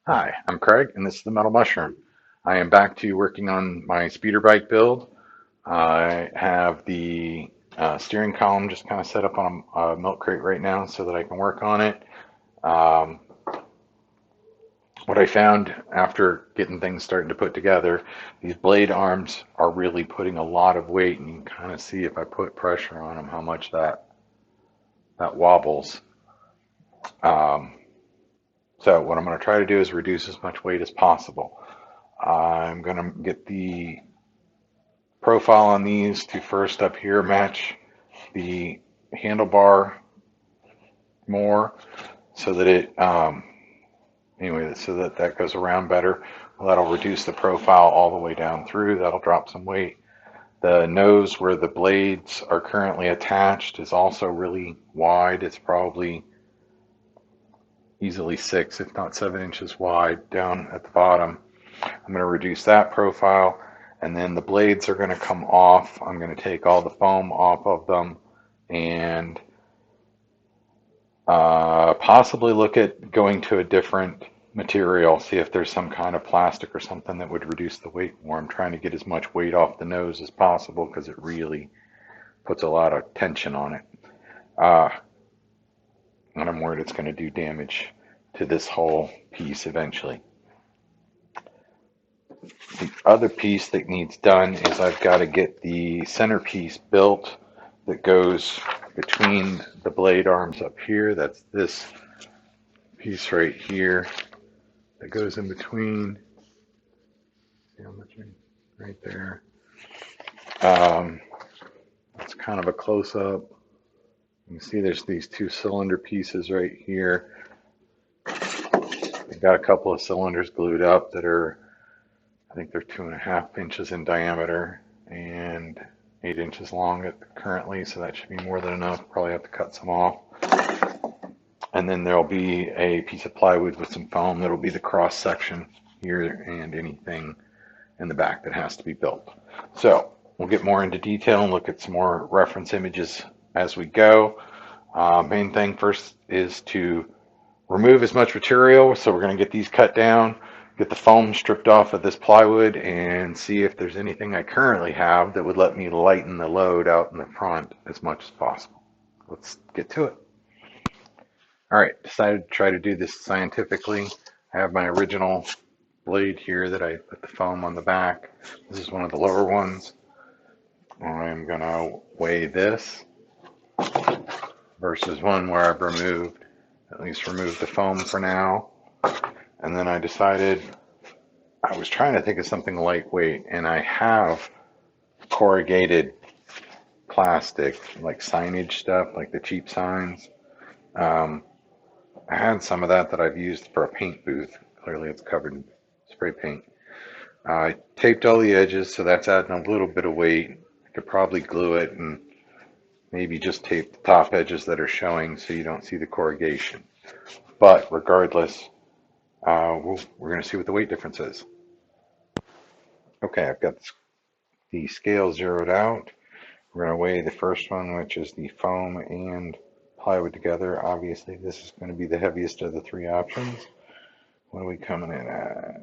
Hi, I'm Craig, and this is the Metal Mushroom. I am back to working on my speeder bike build. I have the steering column just kind of set up on a milk crate right now so that I can work on it. Um, what I found after getting things starting to put together, these blade arms are really putting a lot of weight, and you can kind of see if I put pressure on them how much that wobbles. Um, so what I'm going to try to do is reduce as much weight as possible. I'm going to get the profile on these to first up here match the handlebar more so that so that that goes around better. Well, that'll reduce the profile all the way down through. That'll drop some weight. The nose where the blades are currently attached is also really wide. It's probably easily 6, if not 7 inches wide down at the bottom. I'm going to reduce that profile, and then the blades are going to come off. I'm going to take all the foam off of them and possibly look at going to a different material, see if there's some kind of plastic or something that would reduce the weight more. I'm trying to get as much weight off the nose as possible because it really puts a lot of tension on it. Uh, and I'm worried it's going to do damage to this whole piece eventually. The other piece that needs done is I've got to get the centerpiece built that goes between the blade arms up here. That's this piece right here that goes in between. See how much right there. It's kind of a close up. You can see there's these two cylinder pieces right here. I've got a couple of cylinders glued up that are, I think they're 2.5 inches in diameter and 8 inches long currently, so that should be more than enough. Probably have to cut some off. And then there'll be a piece of plywood with some foam that'll be the cross section here and anything in the back that has to be built. So we'll get more into detail and look at some more reference images as we go. Main thing first is to remove as much material. So we're going to get these cut down, get the foam stripped off of this plywood, and see if there's anything I currently have that would let me lighten the load out in the front as much as possible. Let's get to it. All right, decided to try to do this scientifically. I have my original blade here that I put the foam on the back. This is one of the lower ones. I'm going to weigh this versus one where I've at least removed the foam for now. And then I decided I was trying to think of something lightweight, and I have corrugated plastic, like signage stuff, like the cheap signs. Um, I had some of that I've used for a paint booth. Clearly, it's covered in spray paint. I taped all the edges, so that's adding a little bit of weight. I could probably glue it and maybe just tape the top edges that are showing so you don't see the corrugation. But regardless, we're going to see what the weight difference is. Okay, I've got the scale zeroed out. We're going to weigh the first one, which is the foam and plywood together. Obviously, this is going to be the heaviest of the three options. What are we coming in at?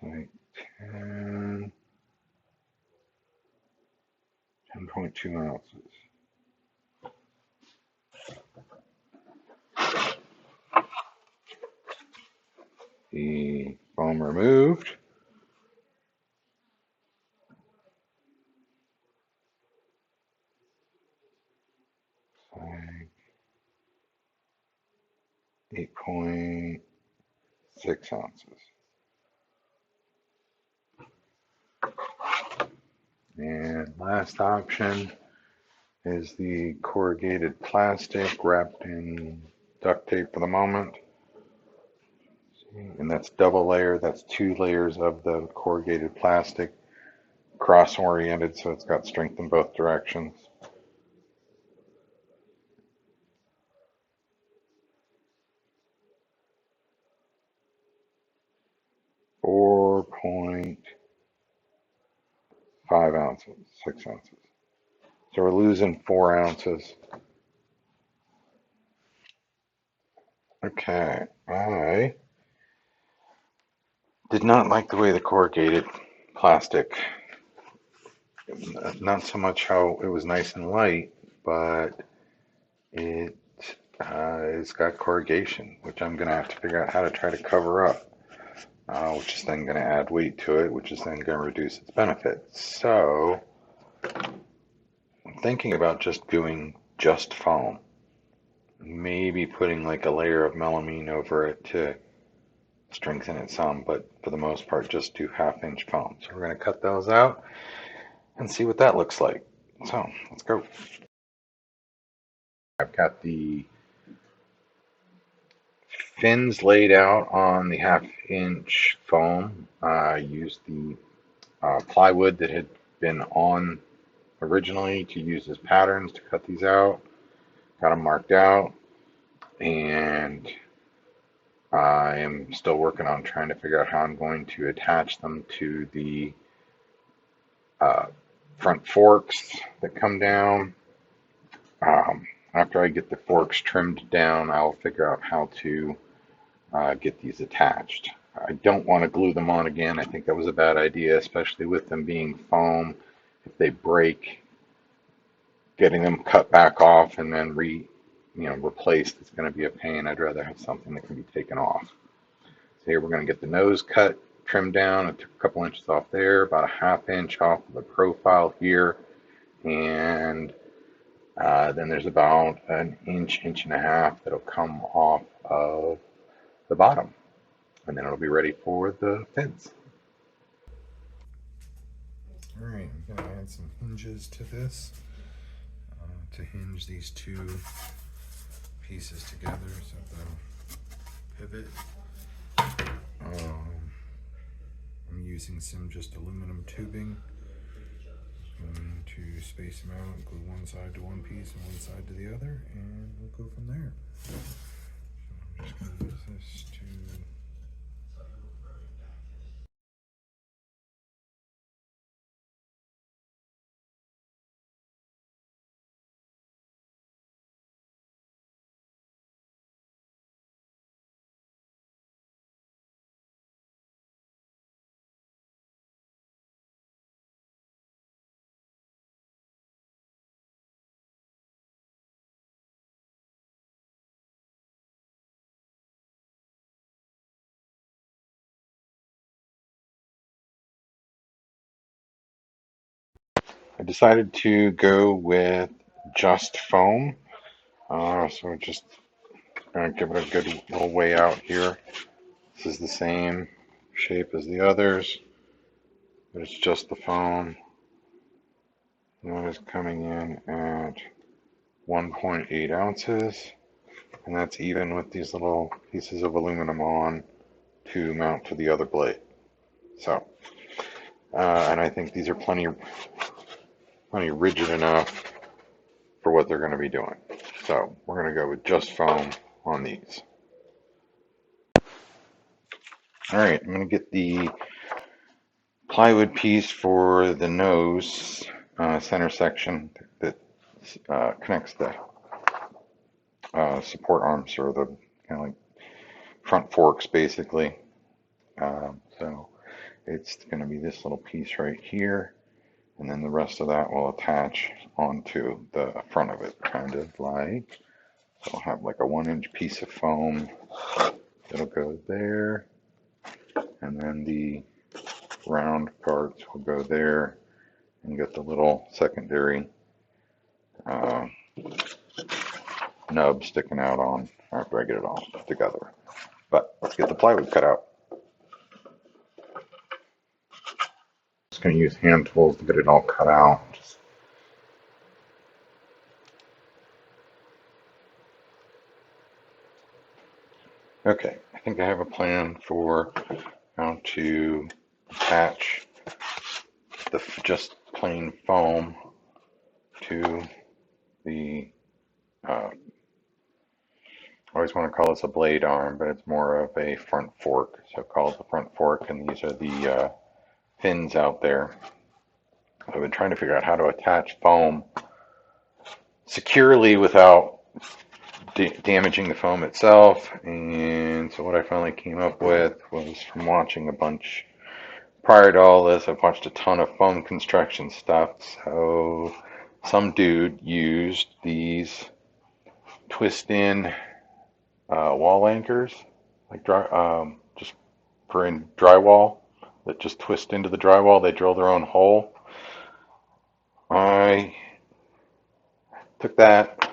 Like 10, 10.2 ounces. The foam removed. Like 8.6 ounces. And last option is the corrugated plastic wrapped in duct tape for the moment. And that's double layer. That's 2 layers of the corrugated plastic, cross oriented, so it's got strength in both directions. 4.5 ounces, 6 ounces. So we're losing 4 ounces. Okay, I did not like the way the corrugated plastic, not so much how it was nice and light, but it it's got corrugation, which I'm going to have to figure out how to try to cover up, which is then going to add weight to it, which is then going to reduce its benefits. So I'm thinking about just doing just foam, maybe putting like a layer of melamine over it to strengthen it some, but for the most part, just do half-inch foam. So we're going to cut those out and see what that looks like. So let's go. I've got the fins laid out on the half-inch foam. I used the plywood that had been on originally to use as patterns to cut these out. Got them marked out, and I am still working on trying to figure out how I'm going to attach them to the uh, front forks that come down. After I get the forks trimmed down, I'll figure out how to get these attached. I don't want to glue them on again. I think that was a bad idea, especially with them being foam. If they break, getting them cut back off and then replaced is going to be a pain. I'd rather have something that can be taken off. So here we're going to get the nose cut, trimmed down. I took a couple inches off there, about a half-inch off of the profile here, and then there's about an inch, inch and a half that'll come off of the bottom, and then it'll be ready for the fins. All right, I'm going to add some hinges to this to hinge these two pieces together so they'll pivot. I'm using some just aluminum tubing. I'm going to space them out and glue one side to one piece and one side to the other, and we'll go from there. So I'm just going to use this to I decided to go with just foam. So just going to give it a good little way out here. This is the same shape as the others, but it's just the foam. And that is coming in at 1.8 ounces, and that's even with these little pieces of aluminum on to mount to the other blade. So, and I think these are plenty rigid enough for what they're going to be doing. So we're going to go with just foam on these. All right, I'm going to get the plywood piece for the nose center section that connects the support arms, or the kind of like front forks basically. So it's going to be this little piece right here, and then the rest of that will attach onto the front of it, kind of like, so I'll have like a 1-inch piece of foam that'll go there, and then the round parts will go there, and get the little secondary uh, nub sticking out on after I get it all together. But let's get the plywood cut out. Just going to use hand tools to get it all cut out. Okay, I think I have a plan for how to attach the just plain foam to the, I always want to call this a blade arm, but it's more of a front fork, so call it the front fork, and these are the fins out there. I've been trying to figure out how to attach foam securely without damaging the foam itself. And so what I finally came up with was, from watching a bunch prior to all this, I've watched a ton of foam construction stuff. So some dude used these twist in wall anchors, like just for in drywall, that just twist into the drywall. They drill their own hole. I took that,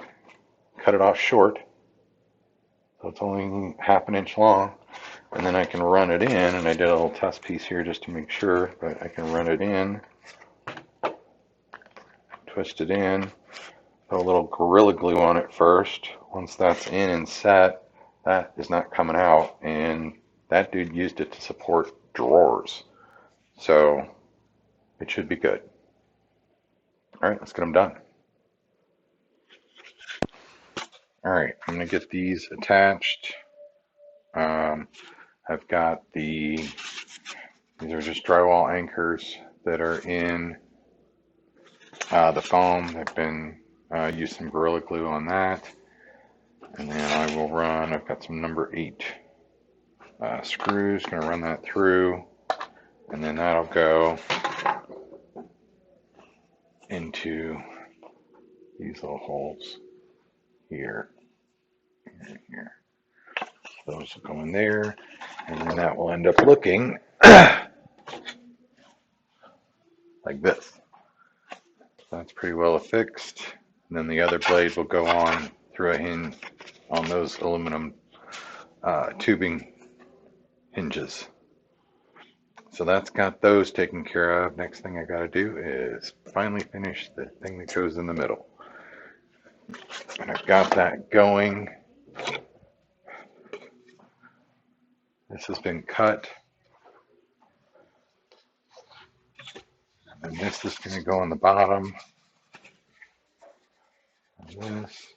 cut it off short, so it's only half an inch long, and then I can run it in, and I did a little test piece here just to make sure, but I can run it in, twist it in, put a little Gorilla Glue on it first. Once that's in and set, that is not coming out, and that dude used it to support drawers, so it should be good. All right, let's get them done. All right, I'm gonna get these attached. I've got these are just drywall anchors that are in the foam. They've been used some Gorilla Glue on that. And then I will run, I've got some number 8 screws, gonna run that through. And then that'll go into these little holes here, and here. Those will go in there. And then that will end up looking like this. That's pretty well affixed. And then the other blade will go on through a hinge on those aluminum tubing hinges. So that's got those taken care of. Next thing I got to do is finally finish the thing that goes in the middle. And I've got that going. This has been cut. And this is going to go on the bottom. And this.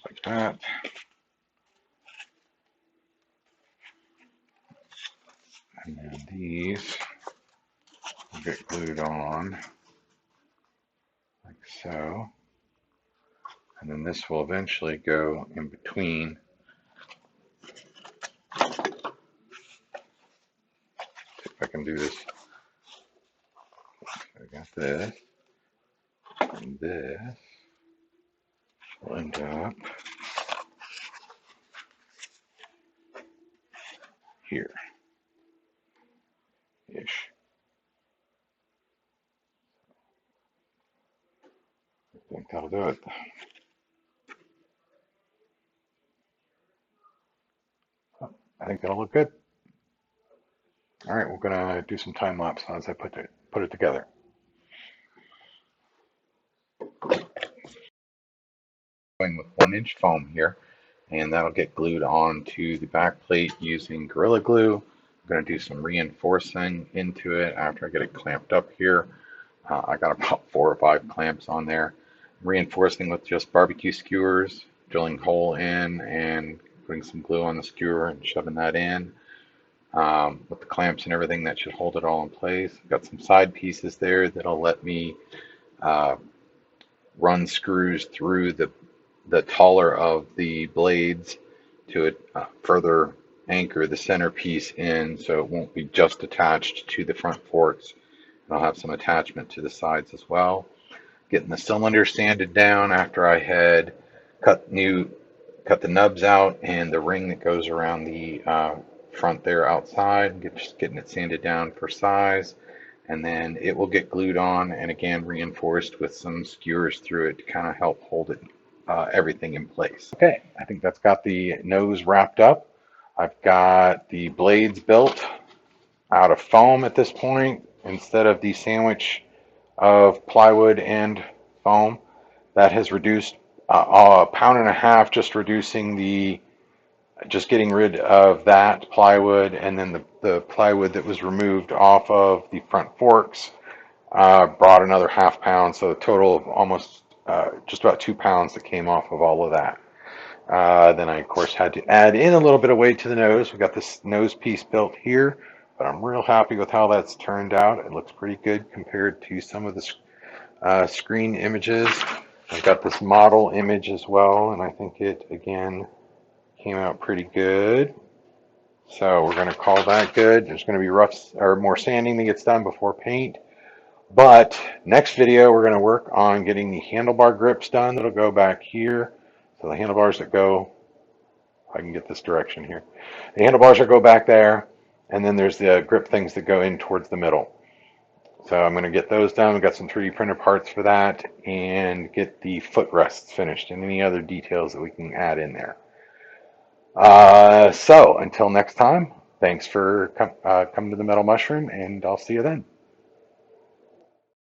Like that. And then these will get glued on like so. And then this will eventually go in between. See if I can do this. I got this. And this will end up here. Ish. I think that'll do it. I think that'll look good. All right, we're gonna do some time lapse as I put it together. Going with 1-inch foam here, and that'll get glued onto the back plate using Gorilla Glue. I'm gonna do some reinforcing into it after I get it clamped up here. I got about 4 or 5 clamps on there. Reinforcing with just barbecue skewers, drilling a hole in and putting some glue on the skewer and shoving that in. With the clamps and everything, that should hold it all in place. I've got some side pieces there that'll let me run screws through the taller of the blades to further anchor the center piece in, so it won't be just attached to the front forks. And I'll have some attachment to the sides as well. Getting the cylinder sanded down after I had cut the nubs out and the ring that goes around the front there outside. Just getting it sanded down for size, and then it will get glued on and again reinforced with some skewers through it to kind of help hold it everything in place. Okay, I think that's got the nose wrapped up. I've got the blades built out of foam at this point instead of the sandwich of plywood and foam. That has reduced a pound and a half, just getting rid of that plywood, and then the plywood that was removed off of the front forks brought another ½ pound, so a total of almost just about 2 pounds that came off of all of that. Then I, of course, had to add in a little bit of weight to the nose. We got this nose piece built here. But I'm real happy with how that's turned out. It looks pretty good compared to some of the screen images. I've got this model image as well, and I think it, again, came out pretty good. So we're going to call that good. There's going to be rough or more sanding that gets done before paint. But next video, we're going to work on getting the handlebar grips done. That'll go back here. So the handlebars that go, if I can get this direction here. The handlebars that go back there. And then there's the grip things that go in towards the middle. So I'm going to get those done. We've got some 3D printed parts for that and get the footrests finished and any other details that we can add in there. So until next time, thanks for coming to the Metal Mushroom, and I'll see you then.